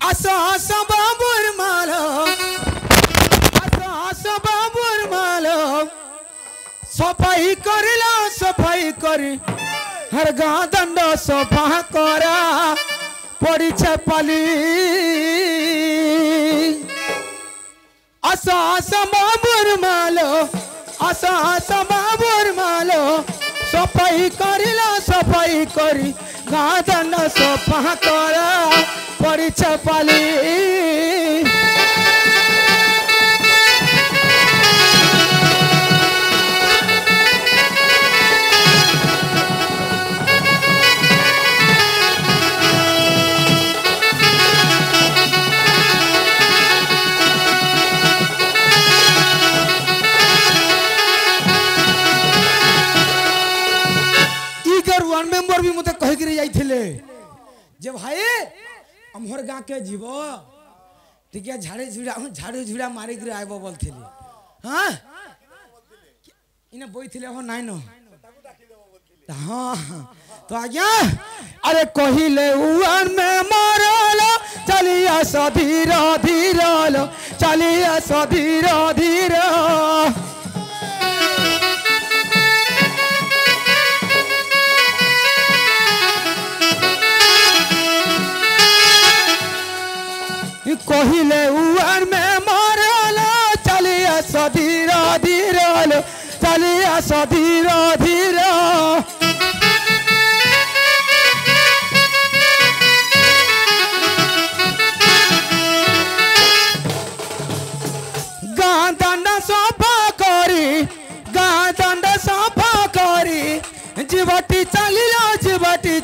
আসো আসো বাবুর মালো আসো আসো বাবুর মালো সফাই করিল সফাই করি हर गाँ दंड सफा करा पड़ी पाली आशा आशा बाबुर मालो आशा आशा बाबुर मालो सफाई करिला सफाई करी गाँ दंड सफा करा पड़ी पाली मेंबर भी मत कह के जाइथिले जे भाई हमर गां के जीव ठीक है झाड़ू झुड़ा मारी के आइबो बोलथिले हां इने बोइथिले हो नाइ न हां तो आज्ञा अरे कहिले उन में मरलो चलिया सधीर धीर चलिया सधीर धीर कहिले उन में मरलो चलिया सधीर धीर चलिया सधीर धीर गाँ दंड सफा करी गाँ दंड सफा करी जीवटी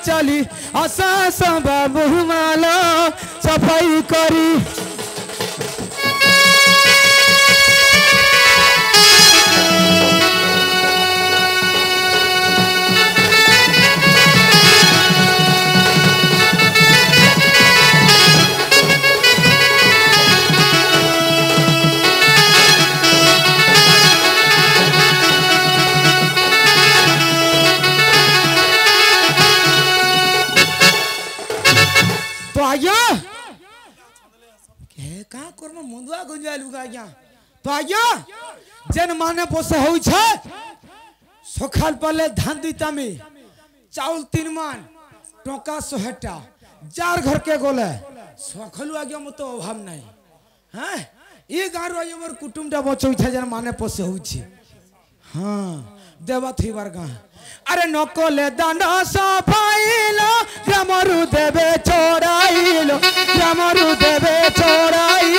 चली आशा सब बहुमालो सफाई करी तो आज्ञा जेन माने पोसे होई छे सखाल पले धान दुईता में चाउल 3 मान टोका 100टा जार घर के गोले सखलु आज्ञा मत अभाव नहीं हैं ई गार आज्ञा मोर कुटुंबटा बचौ छे जेन माने पोसे होई छे हां देवा थीबार गा अरे नकले दांड सफाइलो ग्रामरु देबे छोड़ाइलो ग्रामरु देबे छोड़ाई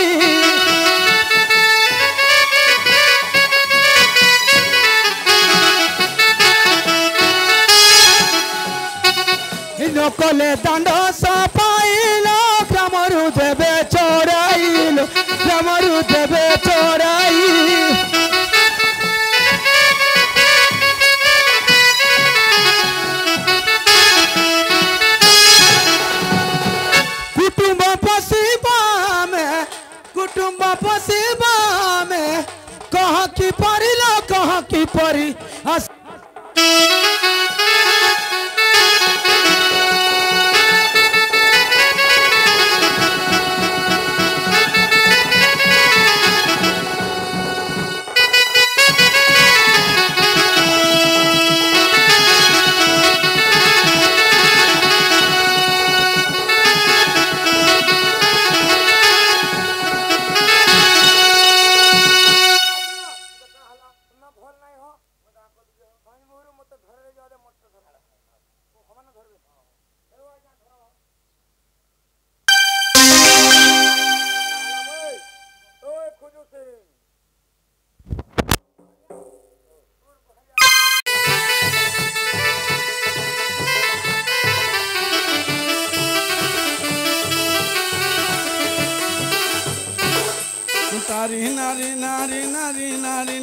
नकले दांड सफाइलो ग्रामरु देबे छोड़ाइलो ग्रामरु देबे छोड़ाई कुटुंब पसीबा में कहाँ की परी लो कहाँ की परी तारी नारी नारी नारी नारी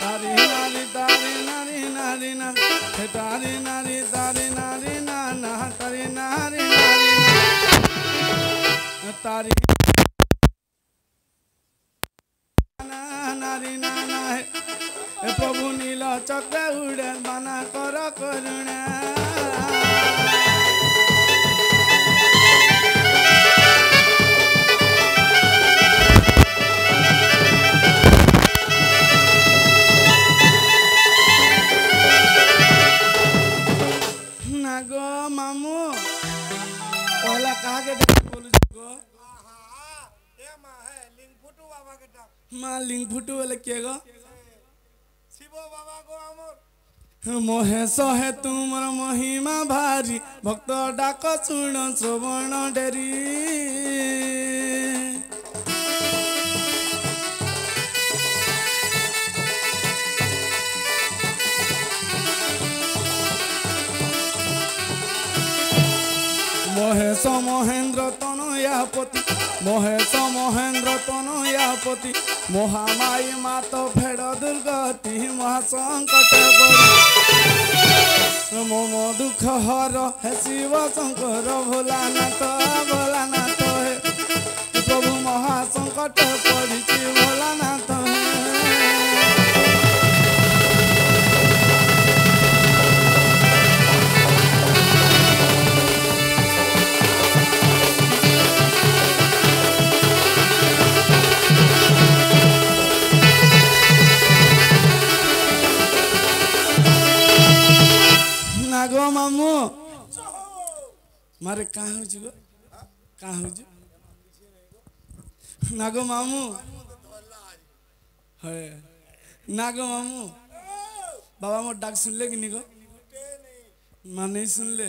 तारी नारी तारी नारी नारी ना तारी नारी तारी नारी ना ना तारी नारी नारी तारी नारी ना ना प्रभु नील चक्र उड़े मना कर करुणा के डाक बोलू को ए मां है लिंग फुटू बाबा के डाक मां लिंग फुटू वाले के गो शिव बाबा को अमर मोहे सहे तुमर महिमा भारी भक्त डाक सुन श्रवण डेरी महेश महेंद्र तनयापति महेश महेंद्र तनयापति महामाई मात फेड़ दुर्गति महासंकट मम दुख हर हे शिव शंकर भोलानाथ भोलानाथ हे प्रभु महासंकट पड़ी भोलानाथ नागो मामू मारे कहाँ हो गो कहाँ हो नागो मामू है नागो मामू बाबा मोर डाक सुन ले कि नहीं गो माँ नहीं सुन ले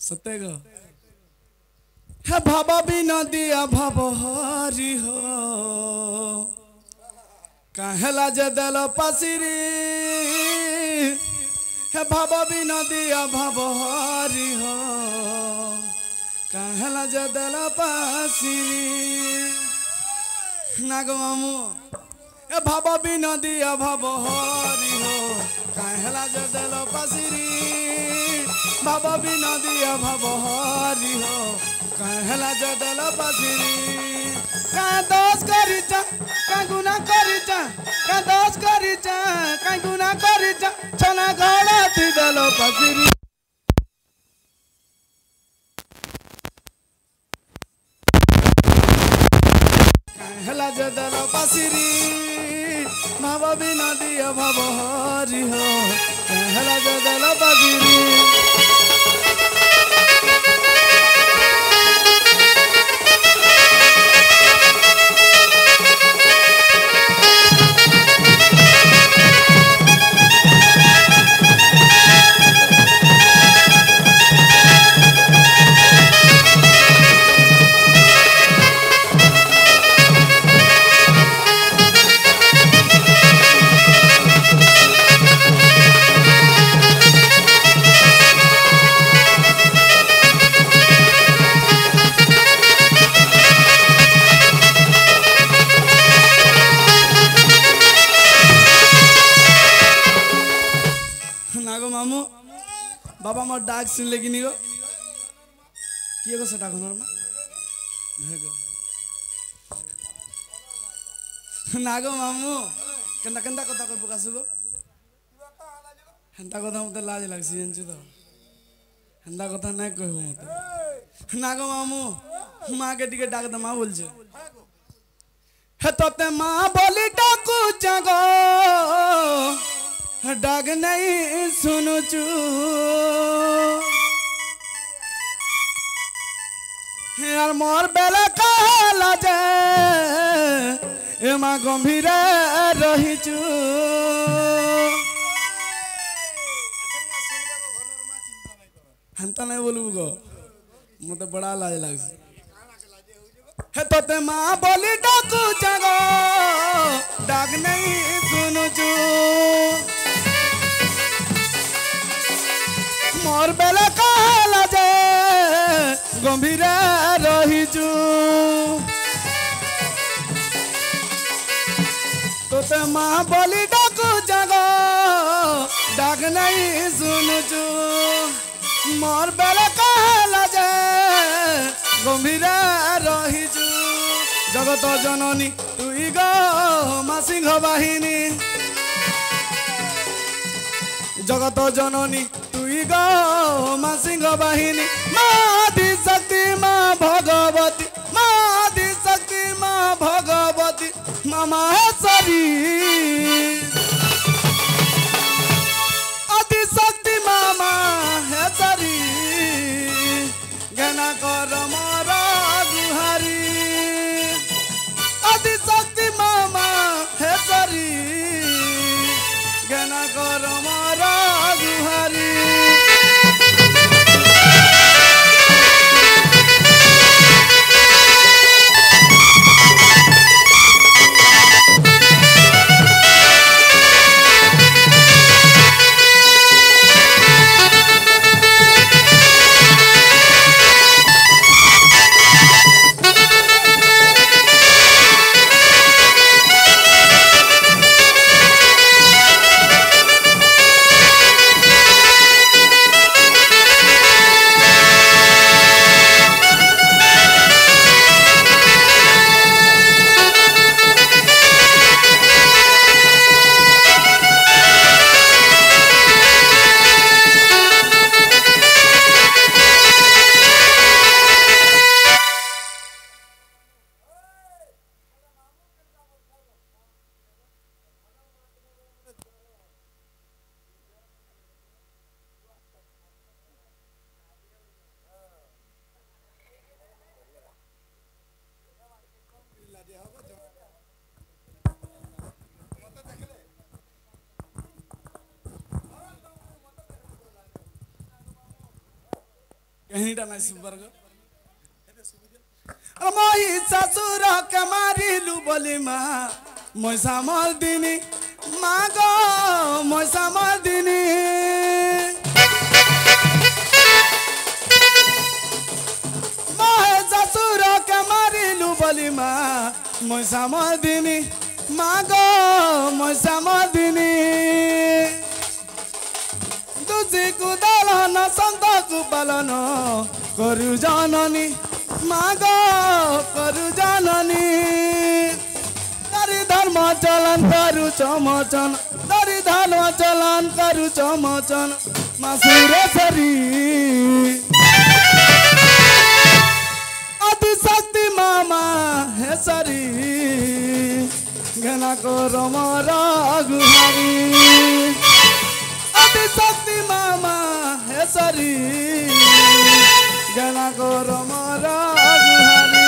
सत्य गो है भाबा भी नदिया भाव हरी हो कहला जदल पसिरी हे भाव भी नदिया भाव हरी हो कहला जदल पसिरी नागो मामू हे भाव भी नदिया भाव हरी हो कहला जदल पसिरी भाव भी नदिया भाव हरी हो कहला जदल पसिरी का दोष करिचा का गुना करिचा का दोष करिचा का गुना करिचा छना घोड़ा थी दलो पसिरी कहला जदल पसिरी भाव बिना दिया भाव हरि हो कहला जदल पसिरी बाबा मोर डाक सुन ले कि नहीं गो किए गो सेटा घनर में भेगो नागो मामू केंदा केंदा कथा को पकासु गो हेंता कथा मते लाज लागसी जानछु तो हेंता कथा नै कहबो मते नागो मामू मां के टिके डाक द मां बोलछे हे तोते मां बोली डाकू जागो डाक नहीं सुनु चू यार मोर बेला कहला जे ए माँ गंभीर रही चू हंता नहीं बोलू गो मते बड़ा लाज लागसी हे तोते माँ बोली डाकू जागो डाक नहीं सुनु चू मोर बेला कहला जे गंभीर रहीचु तोते माँ बोली डाकू जागो डाक नहीं सुनुचु मोर बेला कहला जे गंभीर रहीचु जगत जननी तुई गो माँ सिंह बाहिनी जगत जननी तुई गो माँ सिंह बाहिनी माँ आदि शक्ति माँ भगवती माँ आदि शक्ति माँ भगवती माँ माहेश्वरी आदि शक्ति माँ माहेश्वरी कहींटा नहीं सुबर गो मोही ससुर के मारिलु बोली माँ मोसा मर्दिनी माँ गो मोसा मर्दिनी मोहे ससुर के मारिलु बोली माँ मोसा मर्दिनी माँ गो मोसा मर्दिनी तुझी कुदलन संत कुपालन करु जननी मागो करु जननी तरी धर्म चलन करु चमचन तरी धर्म चलन करु चमचन मासुरेश्वरी अति शक्ति मामा हेसरी घना को रमर गुहारी अति शक्ति मामा हेसरी गना को रमरा गुहारी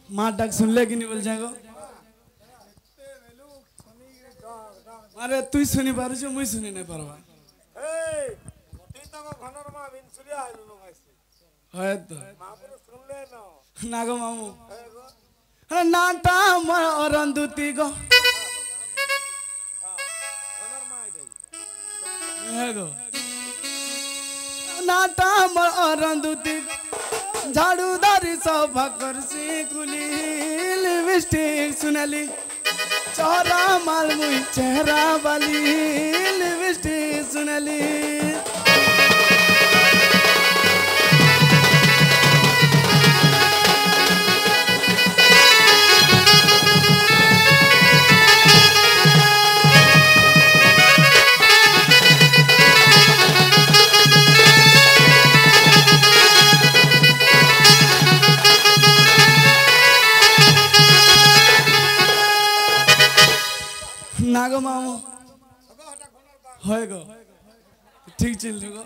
माँ डाक सुन ले कि नहीं बोल जाएगा अरे तू सुनी पारू जो मुई सुनी नहीं पारवा है तो नागो मामू अरे नाटा मर अरंदुती को है गो नाटा मर अरंदुती झाड़ू दारी सफा करसी कुली लिपस्टिक सुनली चेहरा माल मुई चेहरा वाली लिपस्टिक सुनली नागो मामू होएगो ठीक चल रहो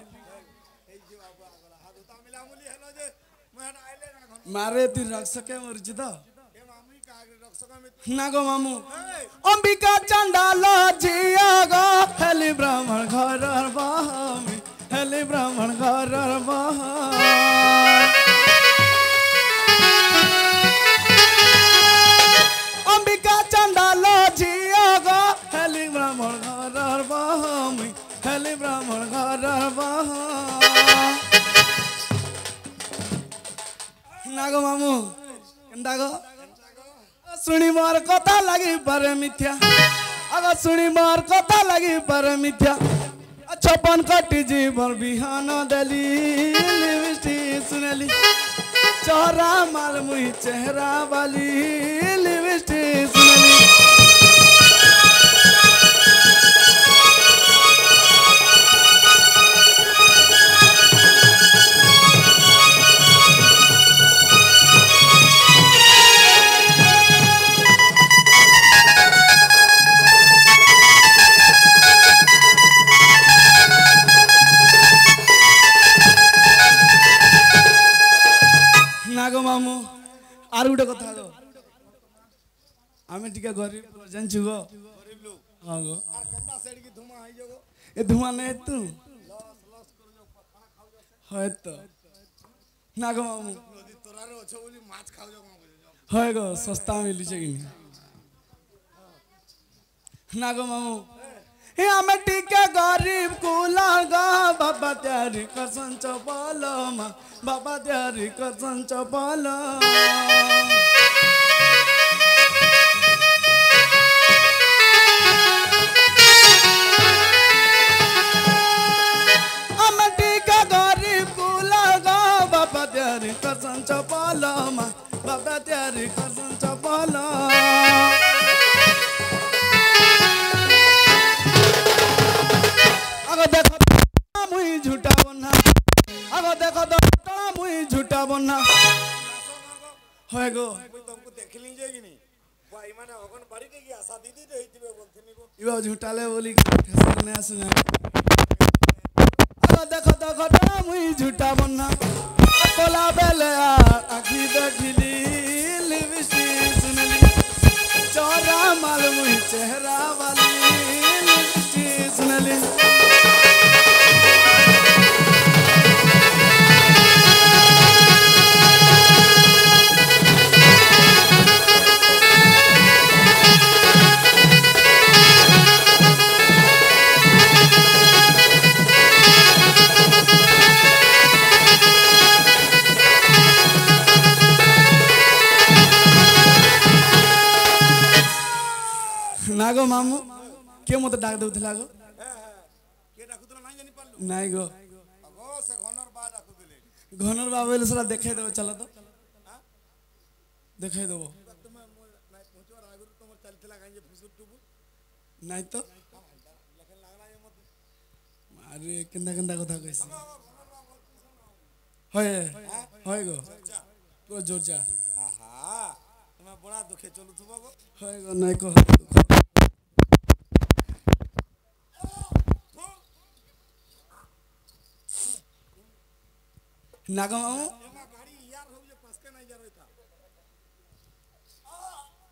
मारे ती रख सके मरजी तो नागो मामू अंबिका चंडाल जिया गो हेली ब्राह्मण घर बहमी हेली ब्राह्मण घर अंबिका चंडाल जिया गो हेली ब्राह्मण घर बहमी हेली ब्राह्मण घर नागो मामू केंदा गो सुनी मोर कथा लगी पर मिथ्या अगर सुनी मोर कथा लगी पर मिथ्या छपन कटी जीवन बिहान दली लिपस्टिक सुनली चेहरा माल मुई चेहरा वाली लिपस्टिक सुनली नागो मामू आर गुटे कथा गो आमे टिके गरीब जानछु गो गरीब लोग हां गो आर कंदा साइड की धुआं है जो ए धुआं नहीं तू लस लस कर जो खाना खाओ जो है तो नागो मामू नदी तोरारे छ बोली माछ खाओ जो है गो सस्ता मिली छ कि नागो मामू हे आमे टिके गरीब कुला गा बाबा त्यारी करसन चपल मा बाबा त्यारी करसन चपल आमे टिके गरीब कुला गा बाबा त्यारी करसन चपल मा बाबा तैयारी करसन चपल आगो देखो मुई झूठा बन्ना आगो देखो मुई झूठा बन्ना হয় গো तुमको देखली जाएगी नहीं भाई माने अगन बाड़ी के की आशा दीदी रहितिबे बोलथिनी गो इबा झूठाले बोली ठेसर ने सुना आगो देखो मुई झूठा बन्ना कोला बेले आखी देखली लिपस्टिक सुनली चोरा माल मुई चेहरा वाली लिपस्टिक सुनली नागो मामू के मत डाक दउथला गो के डाकुतला नाही जानि पारलु नाइ गो अगो से घनर बा डाकुतले घनर बाबू ले साला देखाइ देबो चलो तो देखाइ देबो तुम नाही पहुंचवा आगुर तुम चलतला गांजे फुसुट टुबु नाइ तो लेकिन लागला ये मत अरे केंदा केंदा कथा कइस होय होय गो पूरा जोर जा आहा तुम बड़ा दुखे चलु थबो गो होय गो नाइ को नागो मामू एमा गाड़ी यार हो जे पासके नाही जा रही था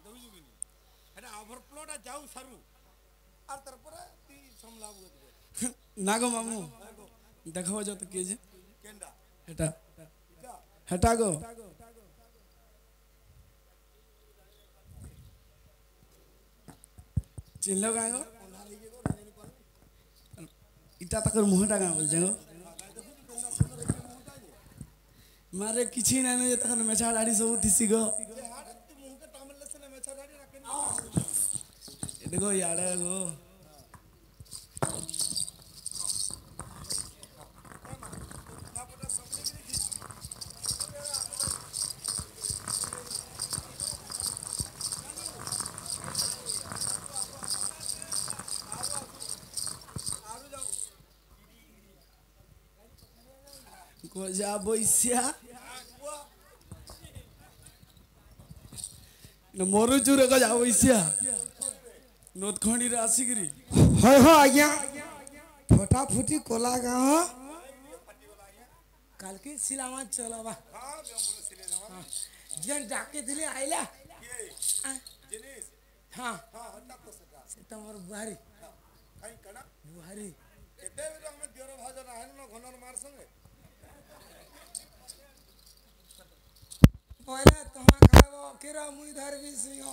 दउजु बिनी एटा ओवरफ्लोटा जाऊ सारू আর তারপরে তুই সামলাবো नागो मामू देखो जो तो के जे কেন্ডা हेटा हेटा गो चिन्ह गाय गो इटा तक मुहटा गाय बोल जाओ मारे किछि ना ने तखन मेछा दाढ़ी सब दिसी गो देखो यार गो को जा बोइसिया न मोरु चुरे को जा बोइसिया नोत खणी रे आसीगिरी হয় হয় আজ্ঞা ফটাফুটি কোলা গাঁও কালকে সিলামা চলবা যেন ডাকে দিলে আইলা হ্যাঁ সে তোমার বুহারি বুহারি পয়লা তোমার খাবো কেরা মুই ধরবি সিংহ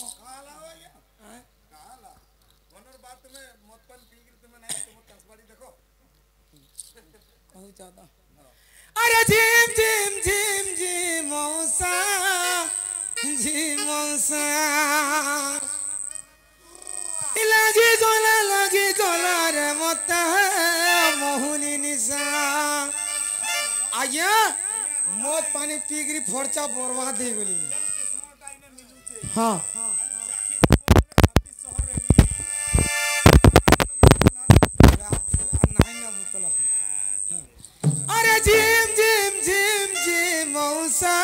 कहू चाहता अरे झिम झिम झिम झिम मौसा झिम मौसा लगी गोला रे मत मोहुनी निशा आज्ञा मत पानी पीगरी फोड़चा बर्बाद हो गली हाँ अरे झिम झिम झिम झिम मौसा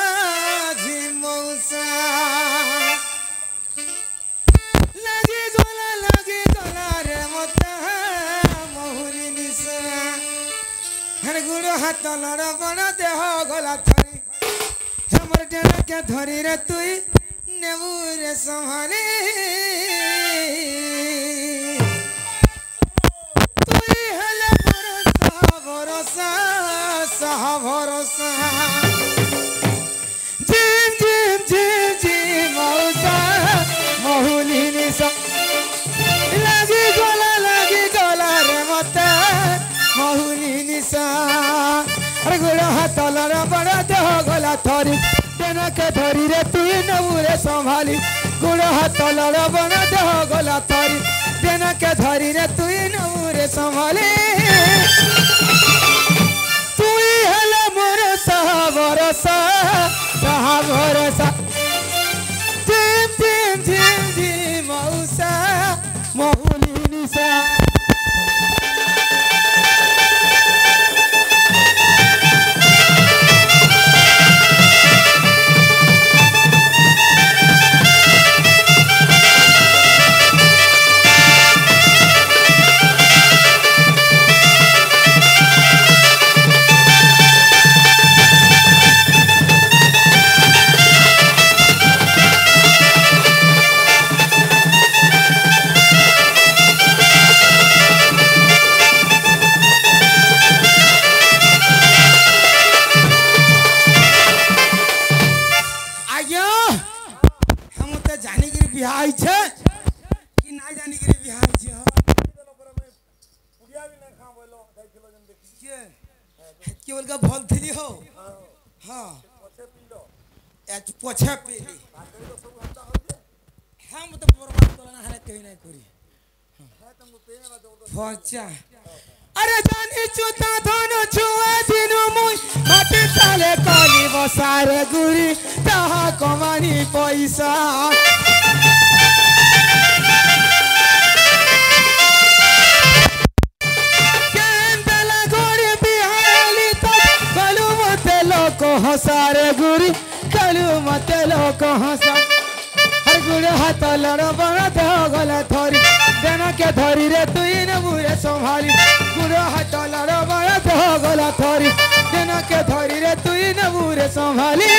झिम मौसा लगी गोला रे मत मोहुनी निशा हर गुड़ हाथ लड़ बड़ा देह गला थरी हमर डेना के धरी रे तुई नेबू रे संभाले तुई हले भरोसा सहा भरोसा झिम झिम झिम झिम मौसा मोहुनी निशा लगी गोला रे मत मोहुनी निशा अरे गुड़ हाथ लड़ बड़ा देह गला थरी डेना के धरी रे तुई नेबू रे संभाली गुड़ हाथ लड़ बड़ा देह गला थरी डेना के धरी रे तुई नेबू रे संभाली तुई हला मोर सहा भरोसा बिहाई छे कि ना जानी के बिहाई छे केवल का भल थी हो हाँ पछे पेली हम तो बर्बाद करना है कहीं नहीं करी फचा अरे जानी चुता धनु छुआ दिनु मुई माटी ताले कली बसारे गुरी ताहा कमानी पैसा केंदला गोरी बिहाली तो कलु मते लोक हसारे गुरी कलु मते लोक हसा हर गुरे हाथ लड़ बड़ा तो गला थोरी देना के धरी रे तू इन मुरे संभाली गुरे हाथ लड़ बड़ा तो गला थोरी देना के धरी रे तू इन मुरे संभाली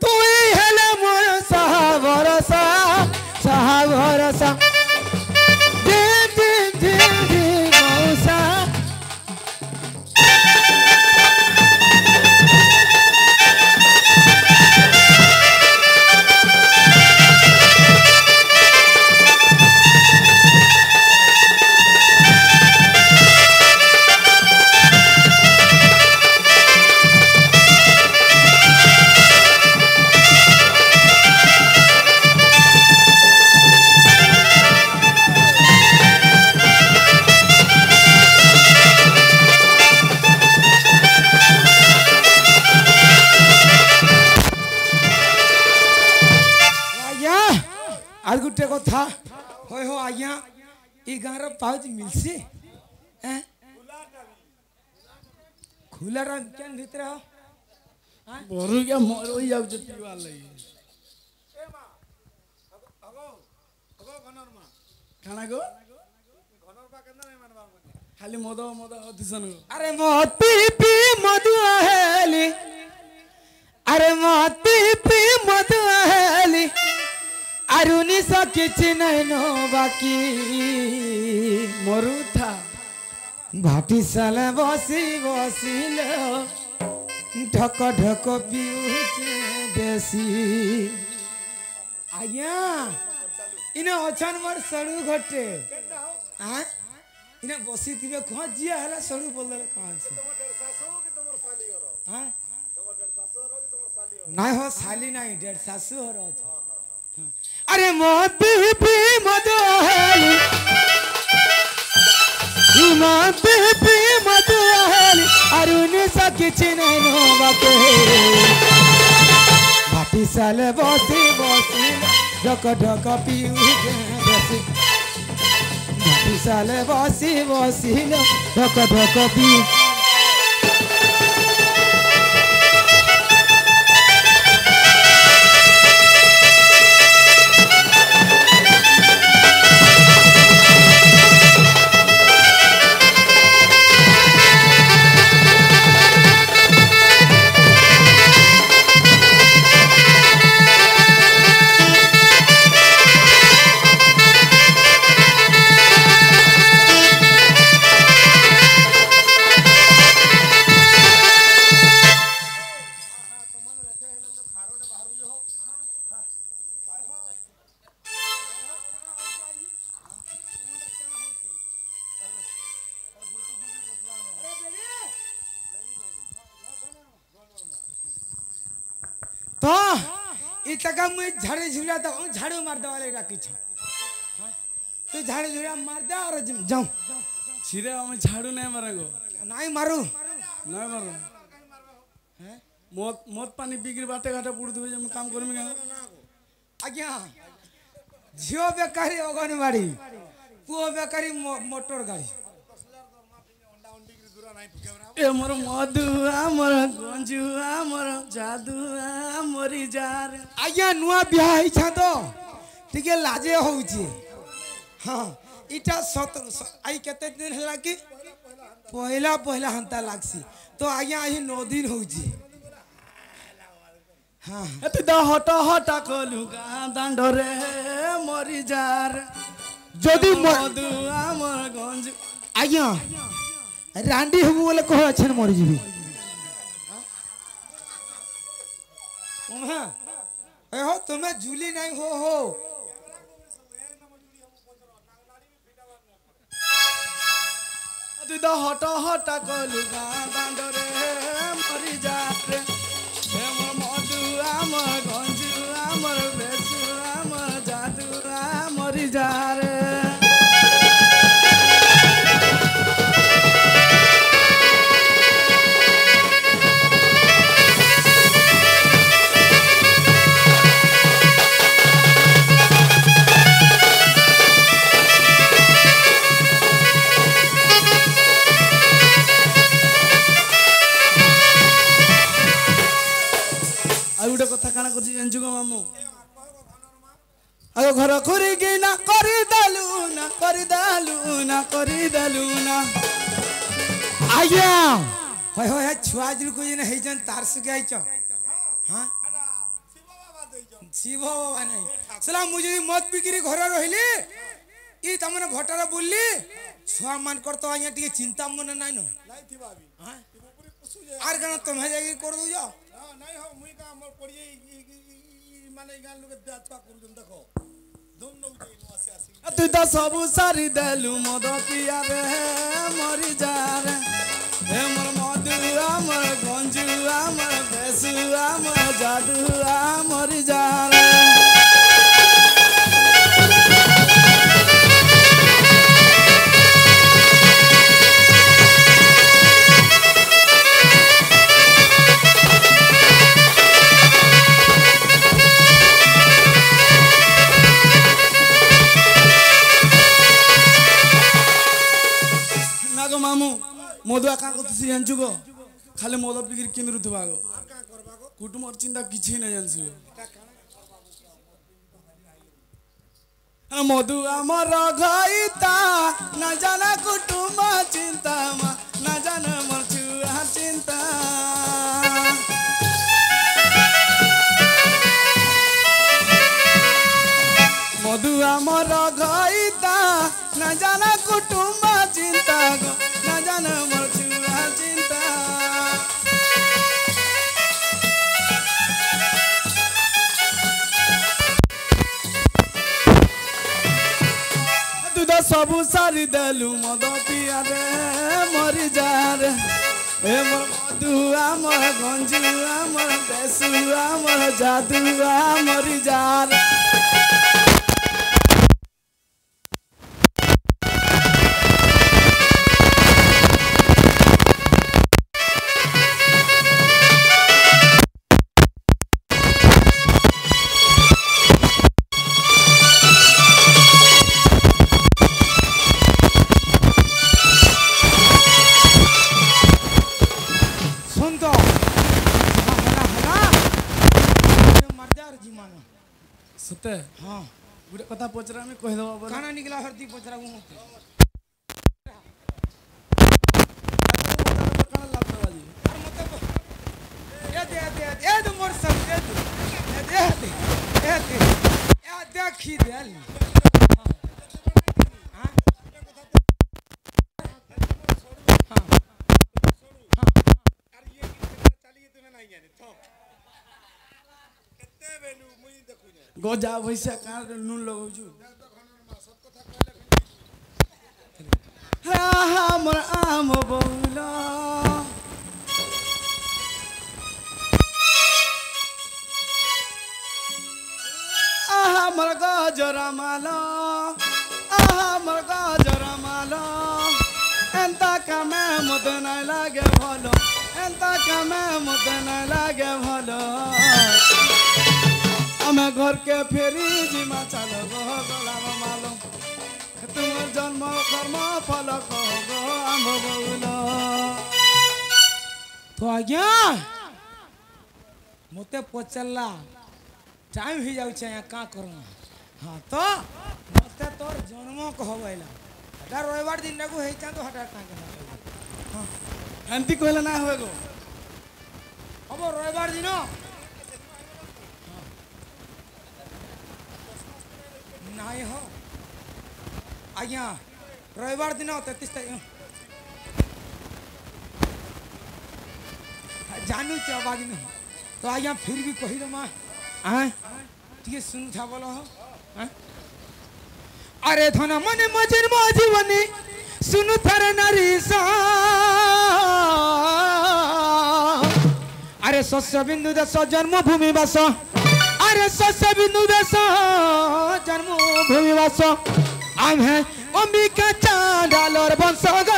तू ही हेले मोर सहा भरोसा दिन दिन दिन दिन मौसा आज गुटे कथा होय हो आज्ञा ई गाँव पाउच मिलसी खुला रंग केन भीतर हो बरु क्या मरो जाउ जे पीवा लगी खाना को खाली मद अधीसन अरे मत पी मधु हेली अरे मत पी मधु हेली अरुणी सा किछि नहीं नो बाकी मरु था भाटी साले बसी लो ढक ढक पिउचे देसी आज्ञा इने अछन मोर सड़ू घटे हां इने बसी थिबे कह जिया हला सड़ू बोलले कहां छै हां नहीं हो साली नहीं डेढ़ सासू हो रहा था अरे मत पी मधु हेली मत पी मधु हेली अरुणी सा किछि नहीं नो बाके भाटी साले बसी ढक ढक पिउ देसी भाटी साले बसी ढक ढक पिउ तो इतका मुझे झाड़ू झुला तो झाड़ू मार दे वाले रखी छ तू झाड़ू झुला मार दे और जाऊं छिरे हम झाड़ू नहीं मारेगो नहीं मारू नहीं मारो हैं मत पानी बिक्री बाटे घाटे पुड़ दे हम काम करमी का आज्ञा झियो बेकारी अगनबाड़ी पुओ बेकारी मोटर गाड़ी ए मोर मधुआ मोर गंजुआ मोर जादुआ मोरी जार आज्ञा नुआ बिहा ही छ तो टिके लाजे होउची हां इटा सत आई केते दिन हला कि पहला हंता लागसी तो आज्ञा ही 9 दिन होउची हां एते द हटा कलु गा दांड रे मोरी जार जदी मधुआ मोर गंजु आज्ञा रांडी हबु बोले कह अछन मरि जीबी तुम्हें हो तुम्हें जूली नहीं हो दिदा हट हट कलु दांडरे मरी जा रे हे मोर मधु आमर गंजु आमर बेसु आमर जादू मरी जा रे गोटे कथा काना कर जानछु गो मामू आगो घर खुरिकी ना करी दालू ना करी दालू ना करी दालू ना आज्ञा होय होय छुआ जल को जे हे जन तार से गई छ हां शिव बाबा नहीं सला मुझे मत बिक्री घर रहिली ई तमने भटारा बोलली छुआ मान कर तो आज्ञा टिके चिंता मन नाही न নাই থিবা আবি हां পুরি পুসু যায় आर गण तुम्हें जागी कर दो जा নাই हो মুই কা আমর পড়ি মানে গান লোকে দাঁতপা করুন দেখো ধন নউ যাই নো আসি আসি तू तो सब सारी देलु मद पिया रे मरी जा रे हे मोर मधु आमर गंजु आमर बेसु आमर जादू मरी जा रे मामू मधुआ का करते जानछु गो खाली मद बिक्री केंद्र थबा गो कुटुम और चिंता किछि न जानछु मधु आमर घइता न जाना कुटुम चिंता न जाना मोर छुआ चिंता मधु आमर घइता न जाना कुटुम चिंता गो न जाना मोर छुआ चिंता तू तो सब सारी देलु मद पिया रे मरी जा रे हे मोर मधु आमर गंजु आमर बेसु आमर जादू मरी जा रे सत्य हां गुटे कथा पचरा में कह दबा बोला काना निकला हरदी पचरा गु काना लाभ दबा जी और मत ए दे मोर सब दे ए देखी देल हां हां আর ইয়ে কি চালিয়ে তুমি নাই জানি তো কেতে বেলু মুই দেখু না गोजा भैसा का नून लगाउछु हमर आम बौला हमर गजरा माला हमर गजरा माला एंता कामे मत नै लागे भलो एंता कामे मत नै लागे भलो हमें घर के फेरी जिमा चलो गो गोलाम मालो तुम जन्म कर्म फल कहो आम बउलो तो आज्ञा मते पचल्ला टाइम ही जाउ छै का करू हां तो मते तोर जन्म कहबैला हटा रविवार दिन लगु हेइ ता तो हटा का हां एंती कहला ना होए गो अब रविवार दिन नहीं हो आज्ञा रविवार दिन 33 तारीख जानू छ बागी में तो आज्ञा फिर भी कही रमा हाँ टे सुन था बोलो हाँ अरे धन मन मजिर मो जीवनी सुनु थर नारी सा अरे शस्य बिंदु देश जन्मभूमि वास अरे शस्य बिंदु देश जन्मभूमि वास आमे अंबिका चांडालर वंशग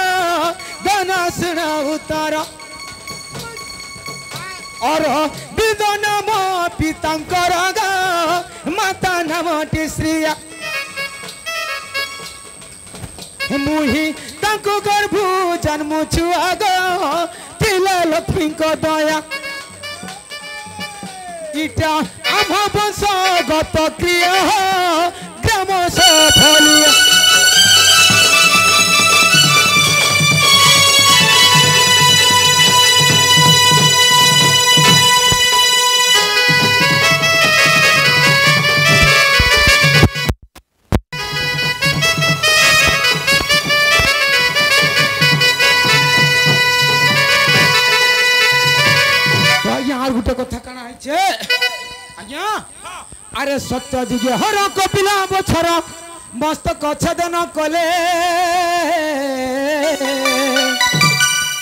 गाना सुना उतार और विद नाम पितांकर माता नाम श्रिया मुही तांको गर्भ जन्म छुआ तिले लक्ष्मी को दया इटा आम वंशगत क्रिया ग्राम सफलिया गोटे कथा कण आज्ञा अरे सत्य जुगे हर कपिला बछर मस्तक छेदन कले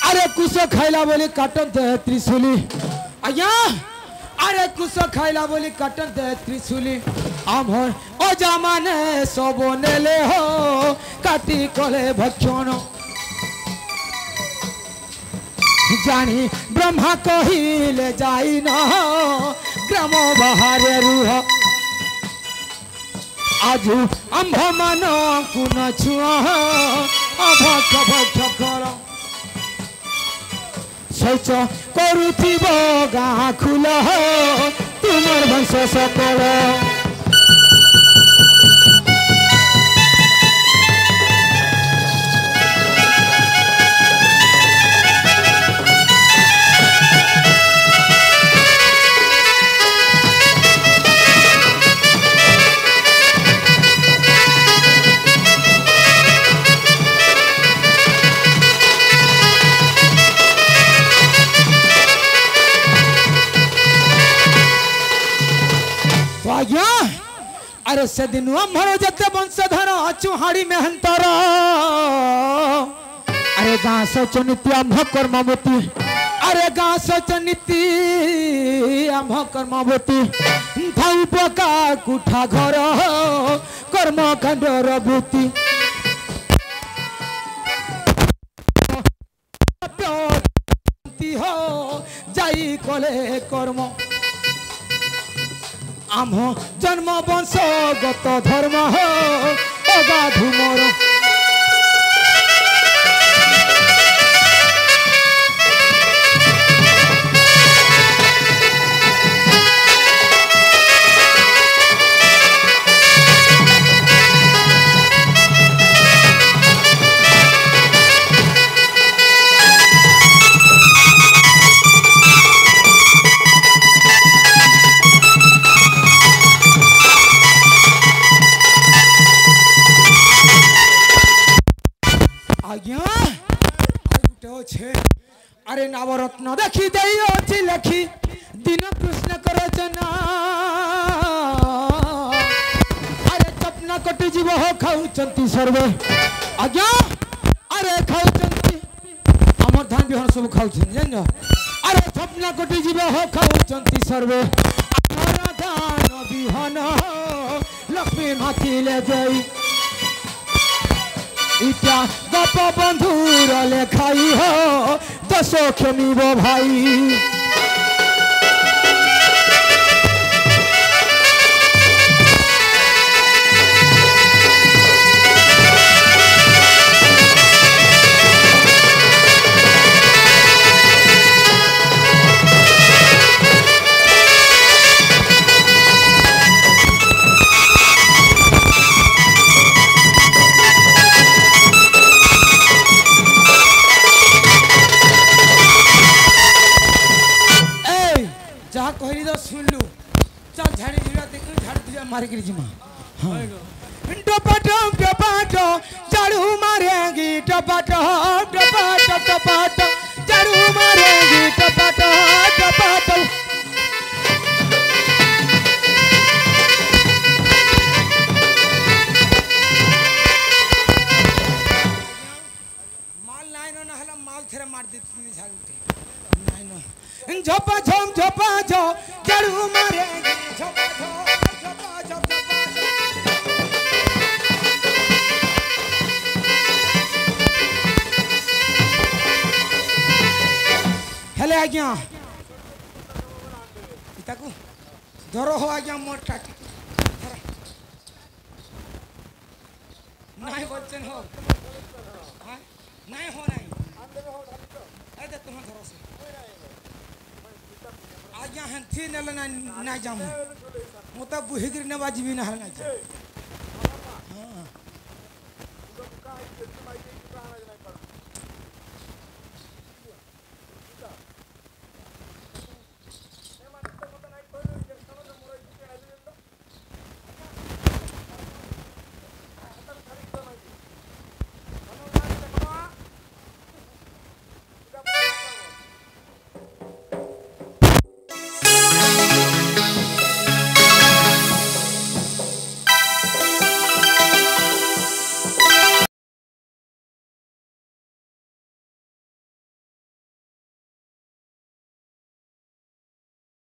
अरे कुश खाइला बोली काटन दे त्रिशूली आज्ञा अरे कुश खाइला बोली काटन दे त्रिशूली आमर अजा माने सब नेले हो काटी कले भक्षण जानी ब्रह्मा कहिले जाई न ग्राम बाहर रुह आज आंभ मान कुन छुआ अभक्ष भक्ष कर शौच करुथिब गाँ खुल तुमर वंश सकल अरे से दिन आमर जते वंशधर चुहाड़ी मेहंतर अरे गाँ सच नीति आम कर्मवती अरे गाँ सच नीति आम कर्मवती थाई पका कुठा घर कर्म कांडर वृत्ति हो जाई कले कर्म आम जन्म वंशगत धर्म हो अगाधु मोर अरे नवरत्न देखी दे लखी दिन कृष्ण कर जना अरे चपना कटि जीव हो खाऊचंती सर्वे आज्ञा अरे खाऊचंती हमर धान बिहन सब खाऊचंती जान अरे चपना कटि जीव हो खाऊचंती सर्वे हमर धान बिहन लक्ष्मी माथि ले जाई इटा गप बंधुर लेखाई हो दशो क्षमी वो भाई मारे गिरी जिमा टपाटो टपाटो झाड़ू मारेंगी टपाटो टपाटो टपाटो झाड़ू मारेंगी टपाटो टपाटो झम झपा झो जड़ू मारेगी झपा झो झपा झो झपा झो हेले आज्ञा इताकू धरो हो आज्ञा मोर टाटी नहीं बच्चन हो हाँ नहीं हो नहीं ऐसे तुम धरो से आज्ञा हैं थी न लेना नहीं जाऊँ मुता बुहिगिर ने बाजी भी ना हलना चाहिए हाँ